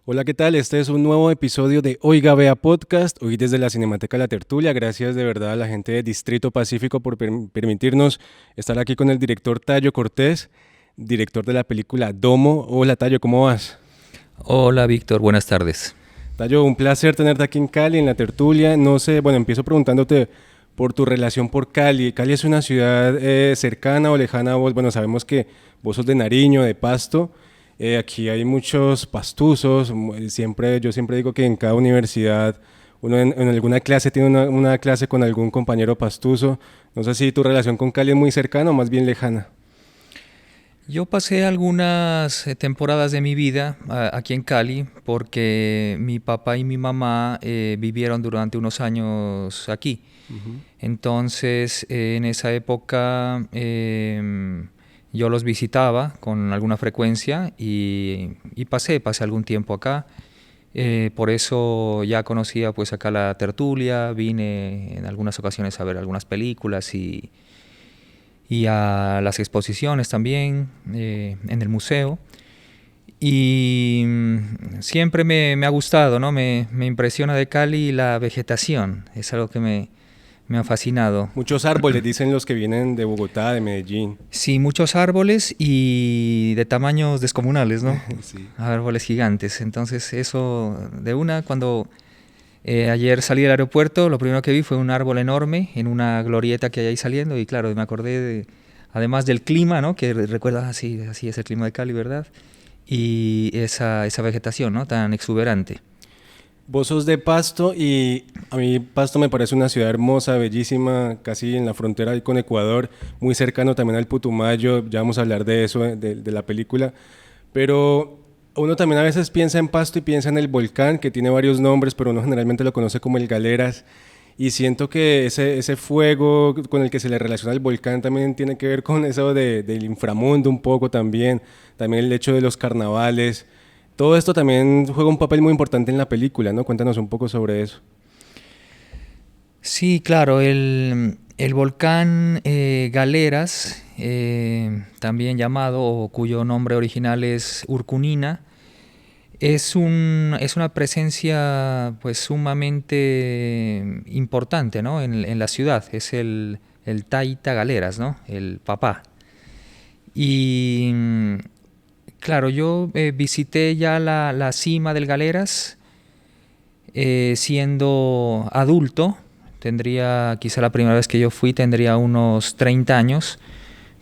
Hola, ¿qué tal? Este es un nuevo episodio de Oiga Vea Podcast, hoy desde la Cinemateca La Tertulia. Gracias de verdad a la gente de Distrito Pacífico por permitirnos estar aquí con el director Tayo Cortés, director de la película Domo. Hola Tayo, ¿cómo vas? Hola Víctor, buenas tardes. Tayo, un placer tenerte aquí en Cali, en La Tertulia. No sé, bueno, empiezo preguntándote por tu relación por Cali. ¿Cali es una ciudad cercana o lejana a vos? Bueno, sabemos que vos sos de Nariño, de Pasto. Aquí hay muchos pastuzos, yo siempre digo que en cada universidad uno en alguna clase tiene una clase con algún compañero pastuso. No sé si tu relación con Cali es muy cercana o más bien lejana. Yo pasé algunas temporadas de mi vida aquí en Cali porque mi papá y mi mamá vivieron durante unos años aquí. Ujú. Entonces, en esa época yo los visitaba con alguna frecuencia y pasé algún tiempo acá. Por eso ya conocía pues acá la tertulia, vine en algunas ocasiones a ver algunas películas y a las exposiciones también en el museo. Y siempre me ha gustado, ¿no? Me impresiona de Cali la vegetación, es algo que me ha fascinado. Muchos árboles, dicen los que vienen de Bogotá, de Medellín. Sí, muchos árboles y de tamaños descomunales, ¿no? Sí. Árboles gigantes. Entonces eso de una, cuando ayer salí del aeropuerto, lo primero que vi fue un árbol enorme en una glorieta que hay ahí saliendo y claro, me acordé además del clima, ¿no? Que recuerda, así es el clima de Cali, ¿verdad? Y esa vegetación, ¿no? Tan exuberante. Vos sos de Pasto y a mí Pasto me parece una ciudad hermosa, bellísima, casi en la frontera ahí con Ecuador, muy cercano también al Putumayo, ya vamos a hablar de eso, de la película, pero uno también a veces piensa en Pasto y piensa en el volcán, que tiene varios nombres, pero uno generalmente lo conoce como el Galeras, y siento que ese fuego con el que se le relaciona al volcán también tiene que ver con eso del inframundo un poco también el hecho de los carnavales. Todo esto también juega un papel muy importante en la película, ¿no? Cuéntanos un poco sobre eso. Sí, claro, el volcán Galeras, también llamado, o cuyo nombre original es Urcunina, es una presencia pues sumamente importante, ¿no? en la ciudad. Es el Taita Galeras, ¿no? El papá. Y claro, yo visité ya la cima del Galeras siendo adulto. Tendría, quizá la primera vez que yo fui, tendría unos 30 años.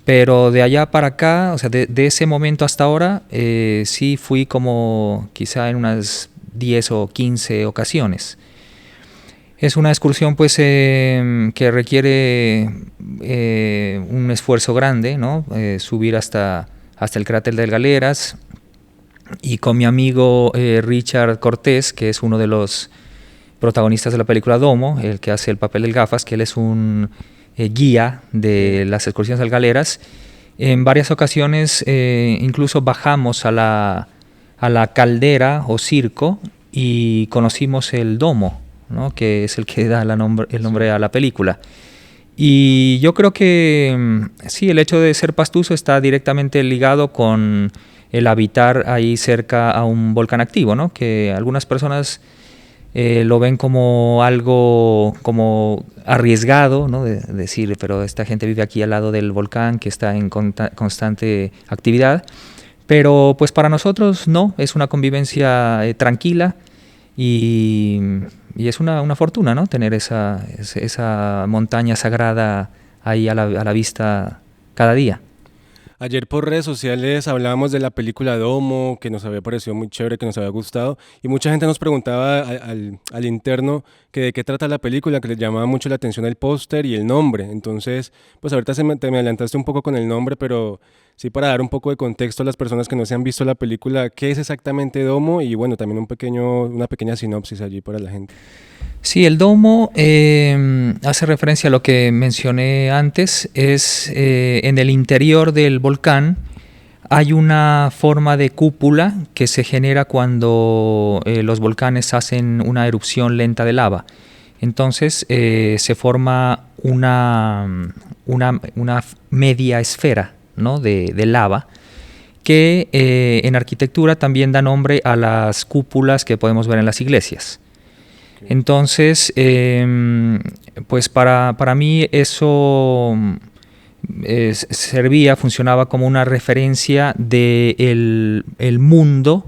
Pero de allá para acá, o sea, de ese momento hasta ahora, sí fui como quizá en unas 10 o 15 ocasiones. Es una excursión pues que requiere un esfuerzo grande, ¿no? Subir hasta el cráter del Galeras y con mi amigo Richard Cortés, que es uno de los protagonistas de la película Domo, el que hace el papel del Gafas, que él es un guía de las excursiones al Galeras. En varias ocasiones incluso bajamos a la caldera o circo y conocimos el domo, ¿no? Que es el que da el nombre a la película. Y yo creo que sí, el hecho de ser pastuso está directamente ligado con el habitar ahí cerca a un volcán activo, ¿no? Que algunas personas lo ven como algo como arriesgado, ¿no? De decir, pero esta gente vive aquí al lado del volcán que está en constante actividad. Pero pues para nosotros no, es una convivencia tranquila y, y es una fortuna, ¿no? Tener esa montaña sagrada ahí a la vista cada día. Ayer por redes sociales hablábamos de la película Domo, que nos había parecido muy chévere, que nos había gustado, y mucha gente nos preguntaba al interno que de qué trata la película, que les llamaba mucho la atención el póster y el nombre. Entonces, pues ahorita te me adelantaste un poco con el nombre, pero sí para dar un poco de contexto a las personas que no se han visto la película, qué es exactamente Domo y bueno, también una pequeña sinopsis allí para la gente. Sí, el domo hace referencia a lo que mencioné antes, es en el interior del volcán hay una forma de cúpula que se genera cuando los volcanes hacen una erupción lenta de lava. Entonces se forma una media esfera, ¿no? de lava que en arquitectura también da nombre a las cúpulas que podemos ver en las iglesias. Entonces, pues para mí eso funcionaba como una referencia de el mundo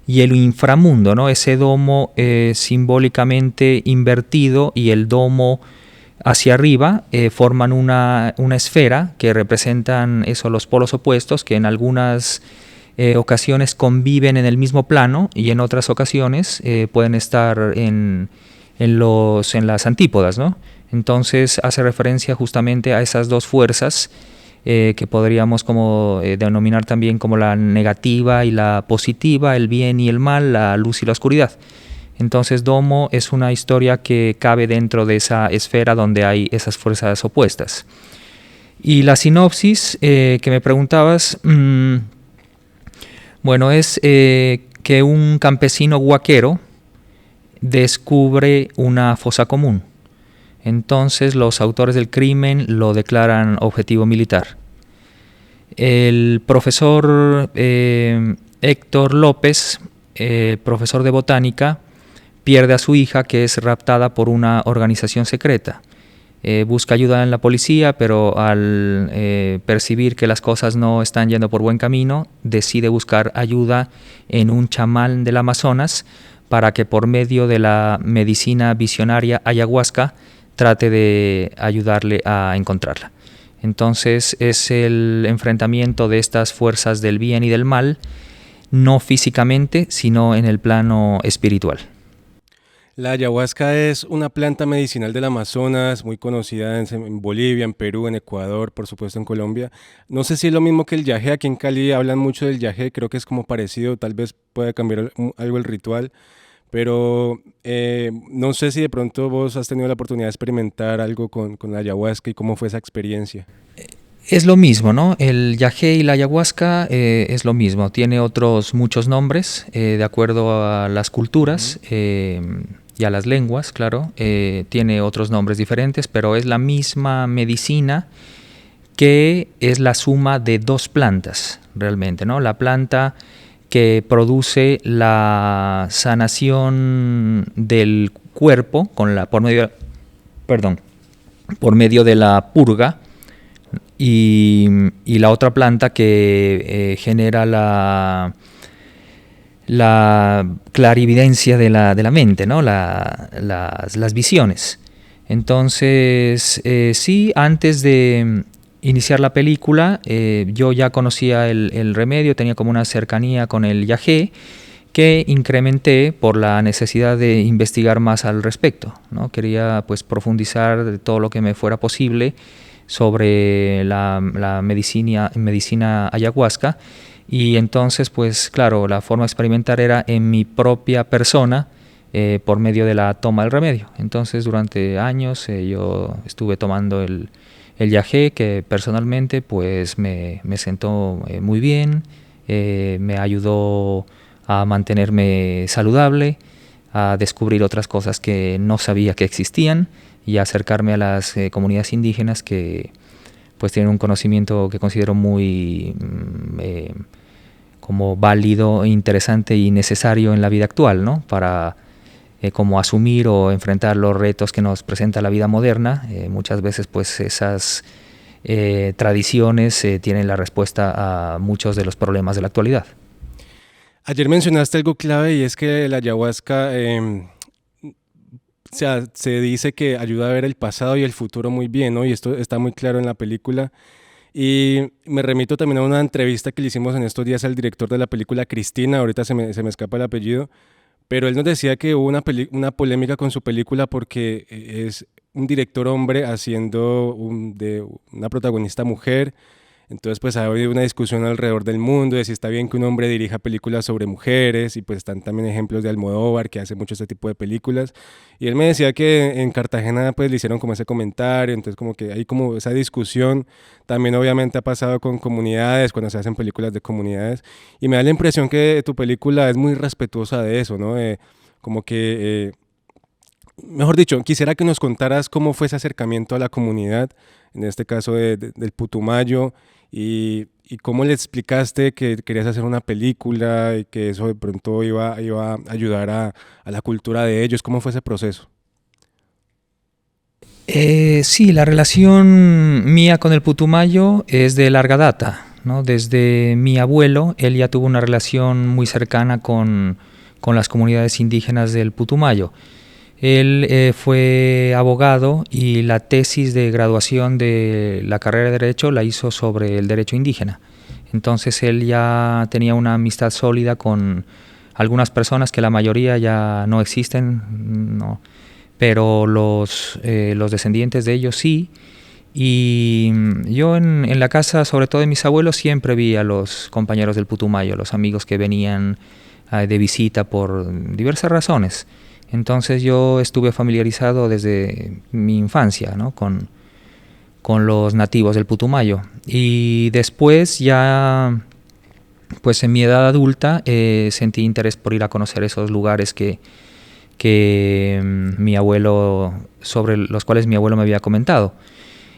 y el inframundo, ¿no? Ese domo simbólicamente invertido y el domo hacia arriba forman una esfera que representan eso, los polos opuestos, que en algunas ocasiones conviven en el mismo plano y en otras ocasiones pueden estar en las antípodas, ¿no? Entonces hace referencia justamente a esas dos fuerzas que podríamos como denominar también como la negativa y la positiva, el bien y el mal, la luz y la oscuridad. Entonces Domo es una historia que cabe dentro de esa esfera donde hay esas fuerzas opuestas. Y la sinopsis que me preguntabas, bueno, es que un campesino huaquero descubre una fosa común. Entonces los autores del crimen lo declaran objetivo militar. El profesor Héctor López, profesor de botánica, pierde a su hija, que es raptada por una organización secreta. Busca ayuda en la policía, pero al percibir que las cosas no están yendo por buen camino, decide buscar ayuda en un chamán del Amazonas para que por medio de la medicina visionaria ayahuasca trate de ayudarle a encontrarla. Entonces es el enfrentamiento de estas fuerzas del bien y del mal, no físicamente, sino en el plano espiritual. La ayahuasca es una planta medicinal del Amazonas, muy conocida en Bolivia, en Perú, en Ecuador, por supuesto en Colombia. No sé si es lo mismo que el yagé, aquí en Cali hablan mucho del yagé, creo que es como parecido, tal vez pueda cambiar algo el ritual, pero no sé si de pronto vos has tenido la oportunidad de experimentar algo con la ayahuasca y cómo fue esa experiencia. Es lo mismo, ¿no? El yagé y la ayahuasca es lo mismo. Tiene otros muchos nombres de acuerdo a las culturas y a las lenguas, claro. Tiene otros nombres diferentes, pero es la misma medicina que es la suma de dos plantas, realmente, ¿no? La planta que produce la sanación del cuerpo por medio de la purga, y la otra planta que genera la clarividencia de la mente, ¿no? Las visiones. Entonces, sí, antes de iniciar la película, yo ya conocía el remedio, tenía como una cercanía con el yagé, que incrementé por la necesidad de investigar más al respecto, ¿no? Quería pues profundizar de todo lo que me fuera posible sobre la medicina ayahuasca, y entonces pues claro, la forma de experimentar era en mi propia persona por medio de la toma del remedio. Entonces durante años yo estuve tomando el yagé, que personalmente pues me sentó muy bien, me ayudó a mantenerme saludable, a descubrir otras cosas que no sabía que existían y a acercarme a las comunidades indígenas que pues tienen un conocimiento que considero muy como válido, interesante y necesario en la vida actual, ¿no? Para como asumir o enfrentar los retos que nos presenta la vida moderna. Muchas veces pues esas tradiciones tienen la respuesta a muchos de los problemas de la actualidad. Ayer mencionaste algo clave y es que la ayahuasca o sea, se dice que ayuda a ver el pasado y el futuro muy bien, ¿no? Y esto está muy claro en la película. Y me remito también a una entrevista que le hicimos en estos días al director de la película, Cristina, ahorita se me escapa el apellido, pero él nos decía que hubo una polémica con su película porque es un director hombre haciendo de una protagonista mujer. Entonces, pues ha habido una discusión alrededor del mundo de si está bien que un hombre dirija películas sobre mujeres, y pues están también ejemplos de Almodóvar, que hace mucho este tipo de películas. Y él me decía que en Cartagena pues le hicieron como ese comentario, entonces como que hay como esa discusión. También obviamente ha pasado con comunidades, cuando se hacen películas de comunidades. Y me da la impresión que tu película es muy respetuosa de eso, ¿no? Como que... Mejor dicho, quisiera que nos contaras cómo fue ese acercamiento a la comunidad, en este caso del Putumayo, y y cómo le explicaste que querías hacer una película y que eso de pronto iba a ayudar a la cultura de ellos? ¿Cómo fue ese proceso? Sí, la relación mía con el Putumayo es de larga data, ¿no? Desde mi abuelo, él ya tuvo una relación muy cercana con las comunidades indígenas del Putumayo. Él fue abogado y la tesis de graduación de la carrera de Derecho la hizo sobre el derecho indígena. Entonces él ya tenía una amistad sólida con algunas personas que la mayoría ya no existen, no, pero los descendientes de ellos sí. Y yo en la casa, sobre todo de mis abuelos, siempre vi a los compañeros del Putumayo, los amigos que venían de visita por diversas razones. Entonces yo estuve familiarizado desde mi infancia, ¿no? con los nativos del Putumayo. Y después ya, pues en mi edad adulta, sentí interés por ir a conocer esos lugares que mi abuelo, sobre los cuales mi abuelo me había comentado.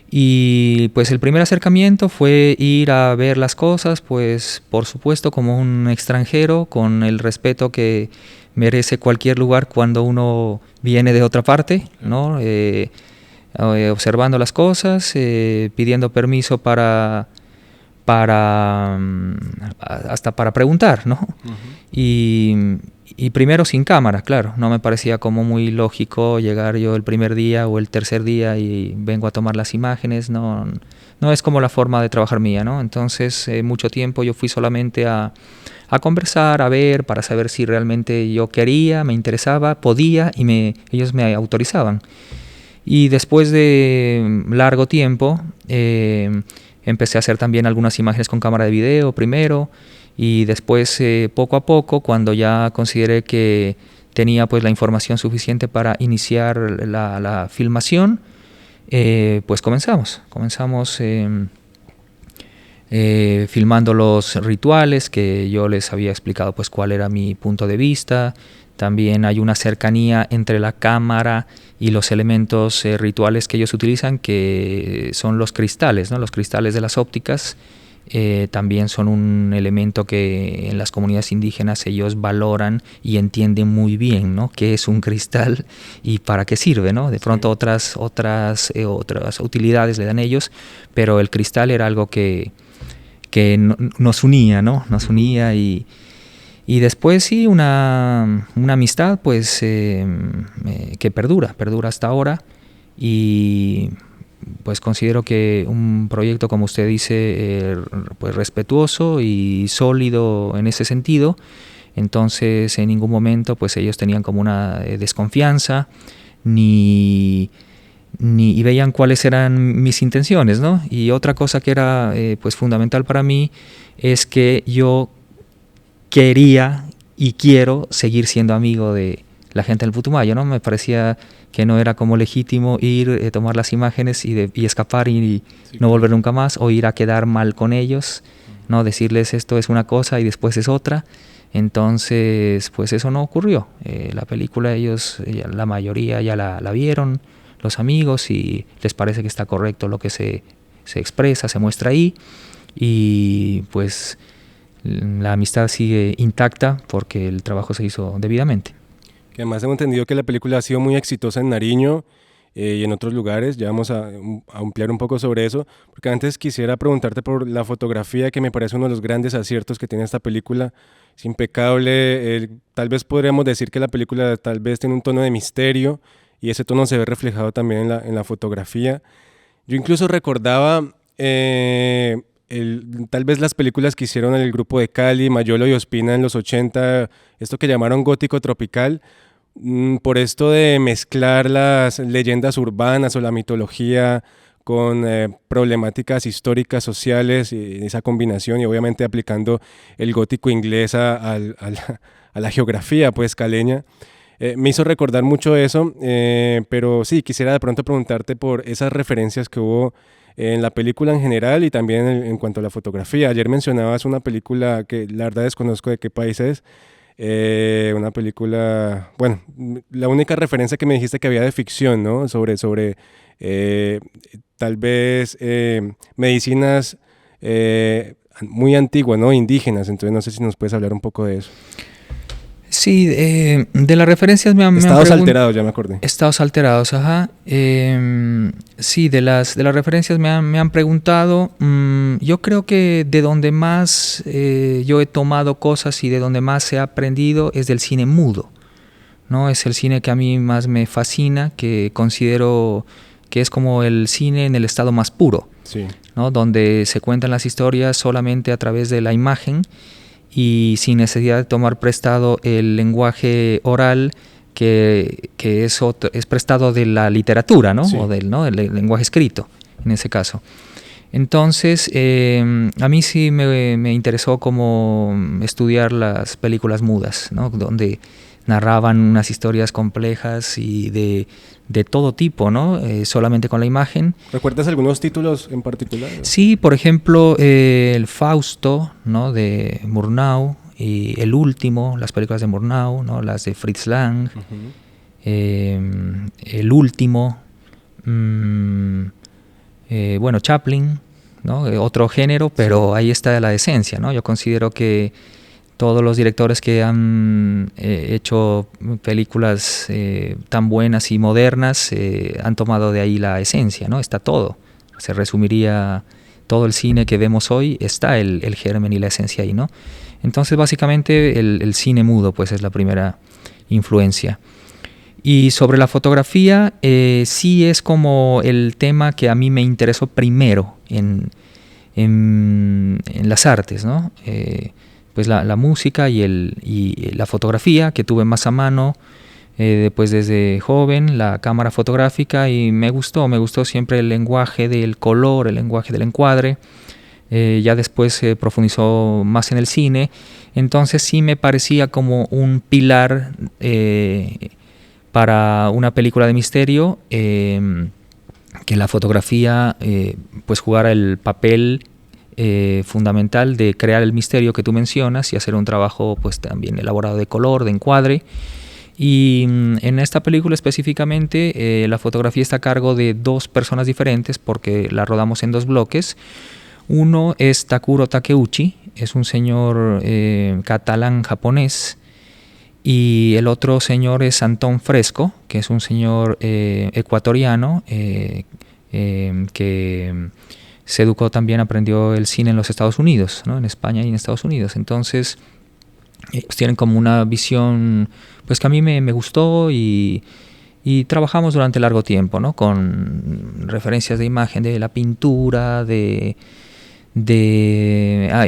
Y pues el primer acercamiento fue ir a ver las cosas, pues por supuesto como un extranjero, con el respeto que merece cualquier lugar cuando uno viene de otra parte, ¿no? Observando las cosas, pidiendo permiso hasta para preguntar, ¿no? Uh-huh. Y primero sin cámara, claro, no me parecía como muy lógico llegar yo el primer día o el tercer día y vengo a tomar las imágenes, no es como la forma de trabajar mía, ¿no? Entonces mucho tiempo yo fui solamente a conversar, a ver, para saber si realmente yo quería, me interesaba, podía y ellos me autorizaban. Y después de largo tiempo empecé a hacer también algunas imágenes con cámara de video primero, y después poco a poco, cuando ya consideré que tenía pues la información suficiente para iniciar la filmación, pues comenzamos filmando los rituales, que yo les había explicado pues cuál era mi punto de vista. También hay una cercanía entre la cámara y los elementos rituales que ellos utilizan, que son los cristales, ¿no? Los cristales de las ópticas. También son un elemento que en las comunidades indígenas ellos valoran y entienden muy bien, ¿no? Qué es un cristal y para qué sirve, ¿no? De pronto otras utilidades le dan ellos, pero el cristal era algo que nos unía, ¿no? Nos unía y después sí una amistad pues que perdura hasta ahora. Y pues considero que un proyecto, como usted dice, pues respetuoso y sólido en ese sentido. Entonces en ningún momento pues ellos tenían como una desconfianza ni y veían cuáles eran mis intenciones, ¿no? Y otra cosa que era pues fundamental para mí es que yo quería y quiero seguir siendo amigo de la gente del Putumayo, ¿no? Me parecía que no era como legítimo ir, tomar las imágenes y escapar y sí, no volver nunca más, o ir a quedar mal con ellos, ¿no? Decirles esto es una cosa y después es otra. Entonces, pues eso no ocurrió. La película ellos, la mayoría ya la vieron, los amigos, y les parece que está correcto lo que se expresa, se muestra ahí, y pues la amistad sigue intacta porque el trabajo se hizo debidamente. Que además hemos entendido que la película ha sido muy exitosa en Nariño y en otros lugares. Ya vamos a ampliar un poco sobre eso, porque antes quisiera preguntarte por la fotografía, que me parece uno de los grandes aciertos que tiene esta película. Es impecable. Tal vez podríamos decir que la película tal vez tiene un tono de misterio, y ese tono se ve reflejado también en la fotografía. Yo incluso recordaba tal vez las películas que hicieron el grupo de Cali, Mayolo y Ospina en los 80, esto que llamaron gótico tropical, por esto de mezclar las leyendas urbanas o la mitología con problemáticas históricas, sociales, y esa combinación, y obviamente aplicando el gótico inglés a la geografía pues caleña. Me hizo recordar mucho eso, pero sí, quisiera de pronto preguntarte por esas referencias que hubo en la película en general y también en cuanto a la fotografía. Ayer mencionabas una película que la verdad desconozco de qué país es, una película, bueno, la única referencia que me dijiste que había de ficción, ¿no? Sobre tal vez medicinas muy antiguas, ¿no? Indígenas. Entonces no sé si nos puedes hablar un poco de eso. Sí, de las referencias me han Estados alterados, ya me acordé. Estados alterados, ajá. Sí, de las referencias me han preguntado. Yo creo que de donde más yo he tomado cosas y de donde más he aprendido es del cine mudo, ¿no? Es el cine que a mí más me fascina, que considero que es como el cine en el estado más puro, sí, ¿no? Donde se cuentan las historias solamente a través de la imagen y sin necesidad de tomar prestado el lenguaje oral que es prestado de la literatura, ¿no? Sí. O del lenguaje escrito, en ese caso. Entonces, a mí sí me interesó como estudiar las películas mudas, ¿no? Donde narraban unas historias complejas y de todo tipo, ¿no? Solamente con la imagen. ¿Recuerdas algunos títulos en particular? Sí, por ejemplo, el Fausto, ¿no? De Murnau, y El Último, las películas de Murnau, ¿no? Las de Fritz Lang, El Último, bueno, Chaplin, ¿no? Otro género, pero ahí está la esencia, ¿no? Yo considero que todos los directores que han hecho películas tan buenas y modernas han tomado de ahí la esencia, ¿no? Está todo. Se resumiría todo el cine que vemos hoy, está el germen y la esencia ahí, ¿no? Entonces, básicamente, el cine mudo pues es la primera influencia. Y sobre la fotografía, sí es como el tema que a mí me interesó primero en las artes, ¿no? Pues la música y la fotografía que tuve más a mano pues desde joven, la cámara fotográfica, y me gustó siempre el lenguaje del color, el lenguaje del encuadre. Ya después se profundizó más en el cine, entonces sí me parecía como un pilar para una película de misterio, que la fotografía pues jugara el papel fundamental de crear el misterio que tú mencionas y hacer un trabajo pues también elaborado de color, de encuadre. Y en esta película específicamente la fotografía está a cargo de dos personas diferentes porque la rodamos en dos bloques. Uno es Takuro Takeuchi, es un señor catalán-japonés, y el otro señor es Antón Fresco, que es un señor ecuatoriano que se educó también, aprendió el cine en los Estados Unidos, ¿no? En España y en Estados Unidos. Entonces, pues tienen como una visión pues que a mí me gustó y trabajamos durante largo tiempo, ¿no? Con referencias de imagen de la pintura,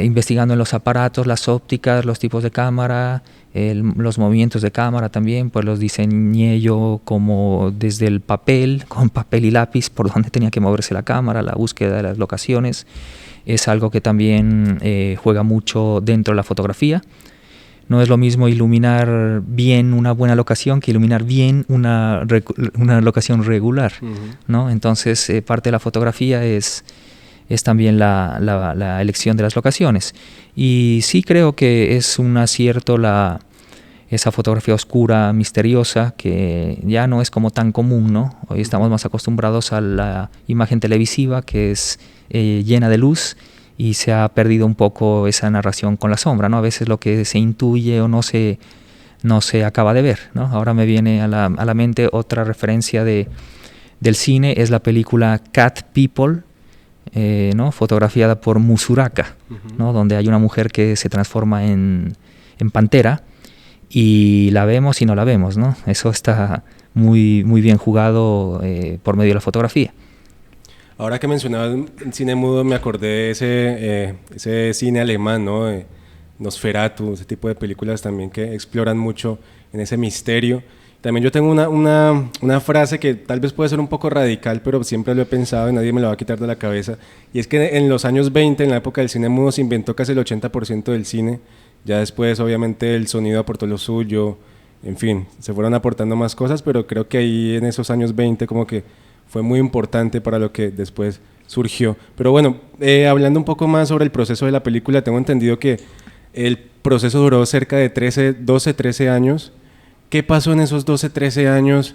investigando en los aparatos, las ópticas, los tipos de cámara, los movimientos de cámara también, pues los diseñé yo como desde el papel, con papel y lápiz, por donde tenía que moverse la cámara, la búsqueda de las locaciones. Es algo que también juega mucho dentro de la fotografía. No es lo mismo iluminar bien una buena locación que iluminar bien una locación regular, ¿no? Entonces, parte de la fotografía es también la elección de las locaciones. Y sí creo que es un acierto esa fotografía oscura, misteriosa, que ya no es como tan común, ¿no? Hoy estamos más acostumbrados a la imagen televisiva, que es llena de luz, y se ha perdido un poco esa narración con la sombra, ¿no? A veces lo que se intuye o no se acaba de ver, ¿no? Ahora me viene a la mente otra referencia del cine, es la película Cat People, ¿no? Fotografiada por Musuraka, ¿no? Donde hay una mujer que se transforma en pantera y la vemos y no la vemos, ¿no? Eso está muy, muy bien jugado por medio de la fotografía. Ahora que mencionabas el cine mudo, me acordé de ese cine alemán, ¿no? Nosferatu, ese tipo de películas también que exploran mucho en ese misterio. También yo tengo una frase que tal vez puede ser un poco radical, pero siempre lo he pensado y nadie me lo va a quitar de la cabeza. Y es que en los años 20, en la época del cine mudo, se inventó casi el 80% del cine. Ya después, obviamente, el sonido aportó lo suyo. En fin, se fueron aportando más cosas, pero creo que ahí en esos años 20 como que fue muy importante para lo que después surgió. Pero bueno, hablando un poco más sobre el proceso de la película, tengo entendido que el proceso duró cerca de 12, 13 años. ¿Qué pasó en esos 12, 13 años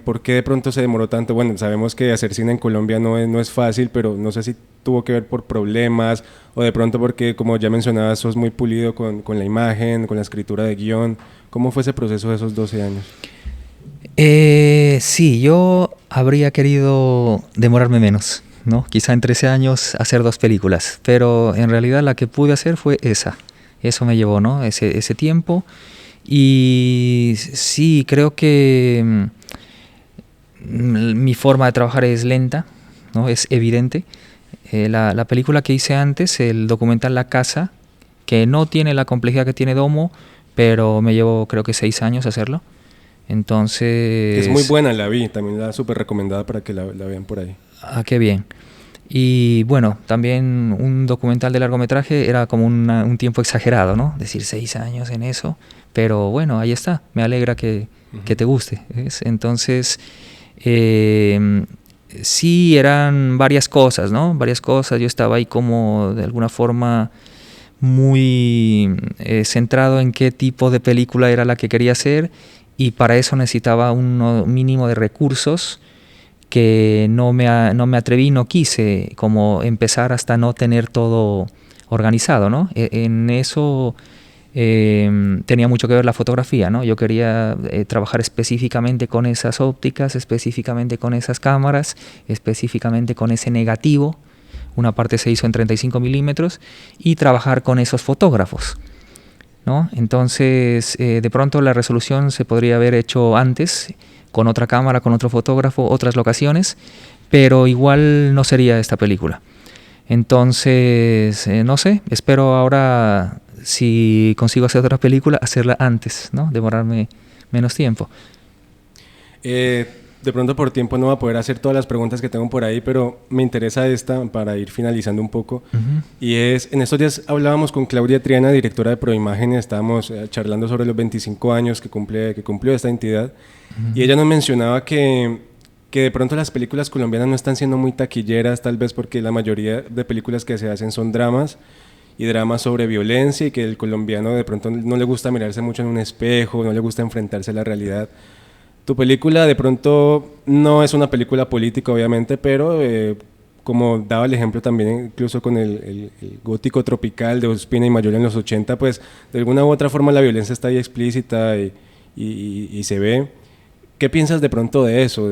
¿Por qué de pronto se demoró tanto? Bueno, sabemos que hacer cine en Colombia no es fácil, pero no sé si tuvo que ver por problemas o de pronto porque, como ya mencionabas, sos muy pulido con la imagen, con la escritura de guión. ¿Cómo fue ese proceso de esos 12 años? Sí, yo habría querido demorarme menos, ¿no? Quizá en 13 años hacer 2 películas, pero en realidad la que pude hacer fue esa. Eso me llevó, ¿no? Ese tiempo. Y sí, creo que mi forma de trabajar es lenta, ¿no? Es evidente. La película que hice antes, el documental La Casa, que no tiene la complejidad que tiene Domo, pero me llevó creo que 6 años hacerlo. Entonces... Es muy buena, la vi, también la súper recomendada para que la vean por ahí. Ah, qué bien. Y bueno, también un documental de largometraje era como un tiempo exagerado, ¿no? Decir 6 años en eso, pero bueno, ahí está. Me alegra que te guste, ¿ves? Entonces, sí eran varias cosas, ¿no? Varias cosas. Yo estaba ahí como de alguna forma muy centrado en qué tipo de película era la que quería hacer y para eso necesitaba un mínimo de recursos que no me atreví, no quise como empezar hasta no tener todo organizado, ¿no? En eso tenía mucho que ver la fotografía, ¿no? Yo quería trabajar específicamente con esas ópticas, específicamente con esas cámaras, específicamente con ese negativo. Una parte se hizo en 35 milímetros y trabajar con esos fotógrafos, ¿no? Entonces, de pronto la resolución se podría haber hecho antes, con otra cámara, con otro fotógrafo, otras locaciones, pero igual no sería esta película. Entonces, no sé, espero ahora, si consigo hacer otra película, hacerla antes, ¿no? Demorarme menos tiempo. De pronto por tiempo no voy a poder hacer todas las preguntas que tengo por ahí, pero me interesa esta para ir finalizando un poco. Y es, en estos días hablábamos con Claudia Triana, directora de Proimagen, y estábamos charlando sobre los 25 años que cumplió esta entidad. Y ella nos mencionaba que de pronto las películas colombianas no están siendo muy taquilleras, tal vez porque la mayoría de películas que se hacen son dramas, y dramas sobre violencia, y que el colombiano de pronto no le gusta mirarse mucho en un espejo, no le gusta enfrentarse a la realidad. Tu película de pronto no es una película política, obviamente, pero como daba el ejemplo también incluso con el gótico tropical de Ospina y Mayol en los 80, pues de alguna u otra forma la violencia está ahí explícita y se ve. ¿Qué piensas de pronto de eso?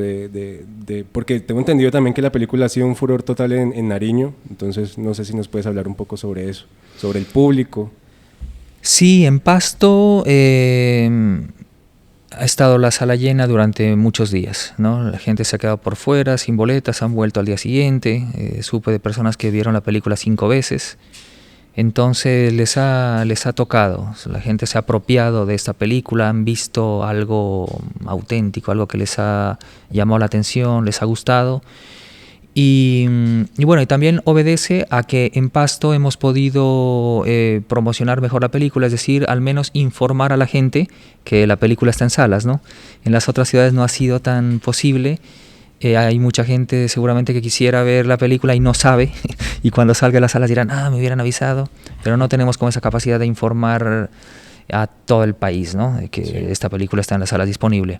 Porque tengo entendido también que la película ha sido un furor total en Nariño, entonces no sé si nos puedes hablar un poco sobre eso, sobre el público. Sí, en Pasto ha estado la sala llena durante muchos días, ¿no? La gente se ha quedado por fuera, sin boletas, han vuelto al día siguiente. Supe de personas que vieron la película 5 veces. Entonces les ha tocado. La gente se ha apropiado de esta película, han visto algo auténtico, algo que les ha llamado la atención, les ha gustado. Y bueno, y también obedece a que en Pasto hemos podido promocionar mejor la película, es decir, al menos informar a la gente que la película está en salas, ¿no? En las otras ciudades no ha sido tan posible. Hay mucha gente seguramente que quisiera ver la película y no sabe, y cuando salga de las salas dirán, me hubieran avisado, pero no tenemos como esa capacidad de informar a todo el país, ¿no? De que sí, esta película está en las salas disponible.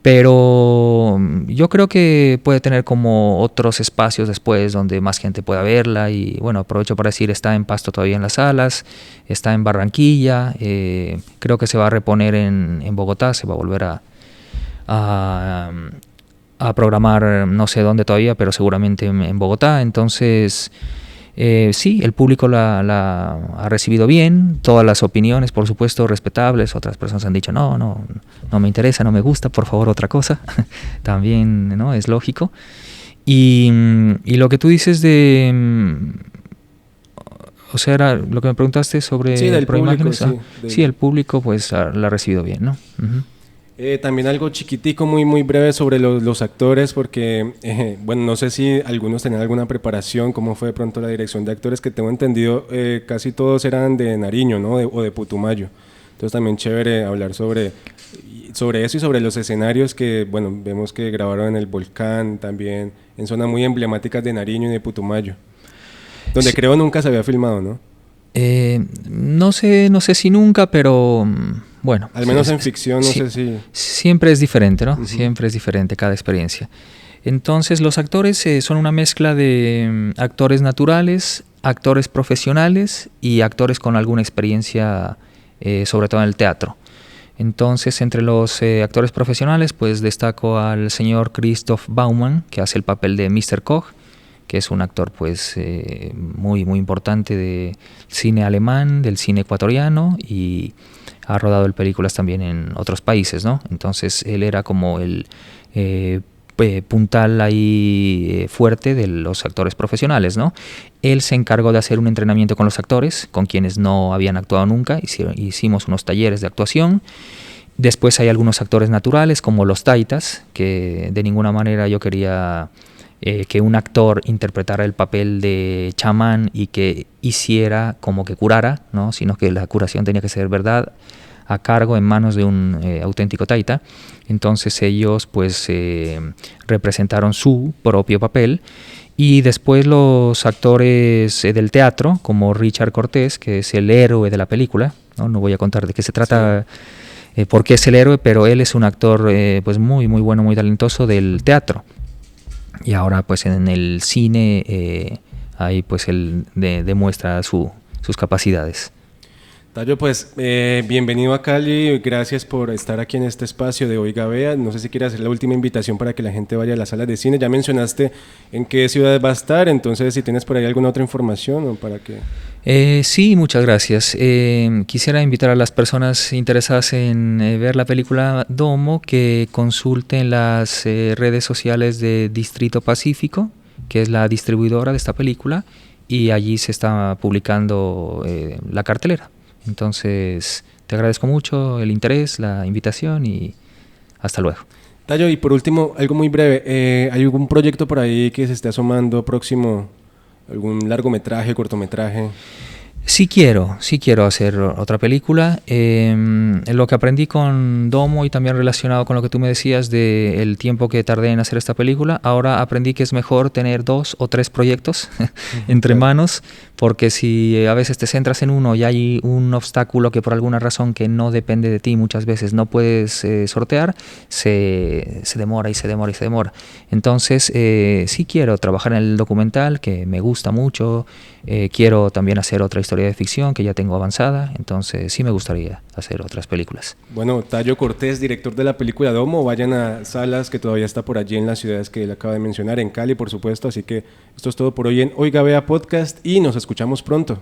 Pero yo creo que puede tener como otros espacios después donde más gente pueda verla. Y bueno, aprovecho para decir, está en Pasto todavía en las salas, está en Barranquilla, creo que se va a reponer en Bogotá, se va a volver a programar, no sé dónde todavía, pero seguramente en Bogotá. Entonces sí, el público la ha recibido bien, todas las opiniones, por supuesto, respetables. Otras personas han dicho, no me interesa, no me gusta, por favor, otra cosa. También, ¿no? Es lógico. Y lo que tú dices o sea, era lo que me preguntaste sobre Proimágenes. Sí, el público pues la ha recibido bien, ¿no? También algo chiquitico, muy breve sobre los actores, porque, bueno, no sé si algunos tenían alguna preparación, cómo fue de pronto la dirección de actores, que tengo entendido, casi todos eran de Nariño, ¿no? O de Putumayo. Entonces también chévere hablar sobre eso y sobre los escenarios que, bueno, vemos que grabaron en el Volcán, también en zonas muy emblemáticas de Nariño y de Putumayo, donde sí, creo nunca se había filmado, ¿no? No sé si nunca, pero Bueno, al menos en ficción, no sí, sé si... siempre es diferente, ¿no? Siempre es diferente cada experiencia. Entonces, los actores son una mezcla de actores naturales, actores profesionales y actores con alguna experiencia, sobre todo en el teatro. Entonces, entre los actores profesionales, pues destaco al señor Christoph Baumann, que hace el papel de Mr. Koch, que es un actor pues muy importante del cine alemán, del cine ecuatoriano, y ha rodado películas también en otros países, ¿no? Entonces él era como el puntal ahí fuerte de los actores profesionales, ¿no? Él se encargó de hacer un entrenamiento con los actores, con quienes no habían actuado nunca. Hicimos unos talleres de actuación. Después hay algunos actores naturales, como los taitas, que de ninguna manera yo quería que un actor interpretara el papel de chamán y que hiciera como que curara, ¿no? Sino que la curación tenía que ser verdad, a cargo, en manos de un auténtico taita. Entonces ellos pues representaron su propio papel. Y después los actores del teatro, como Richard Cortés, que es el héroe de la película, no voy a contar de qué se trata, porque es el héroe, pero él es un actor pues muy bueno, muy talentoso del teatro. Y ahora pues en el cine ahí pues él demuestra sus capacidades. Tayo, pues bienvenido a Cali, gracias por estar aquí en este espacio de Oiga Vea. No sé si quieres hacer la última invitación para que la gente vaya a las salas de cine. Ya mencionaste en qué ciudad va a estar, entonces si tienes por ahí alguna otra información o para que... Sí, muchas gracias. Quisiera invitar a las personas interesadas en ver la película Domo que consulten las redes sociales de Distrito Pacífico, que es la distribuidora de esta película, y allí se está publicando la cartelera. Entonces, te agradezco mucho el interés, la invitación y hasta luego. Tayo, y por último, algo muy breve, ¿hay algún proyecto por ahí que se esté asomando próximo? ¿Algún largometraje, cortometraje? Sí quiero hacer otra película. Lo que aprendí con Domo y también relacionado con lo que tú me decías de el tiempo que tardé en hacer esta película, ahora aprendí que es mejor tener 2 o 3 proyectos entre manos, porque si a veces te centras en uno y hay un obstáculo que por alguna razón que no depende de ti muchas veces no puedes sortear, se demora y se demora y se demora. Entonces sí quiero trabajar en el documental, que me gusta mucho. Quiero también hacer otra historia de ficción que ya tengo avanzada, entonces sí me gustaría hacer otras películas. Bueno, Tayo Cortés, director de la película Domo, vayan a salas que todavía está por allí en las ciudades que él acaba de mencionar, en Cali por supuesto, así que esto es todo por hoy en Oiga Vea Podcast y nos escuchamos pronto.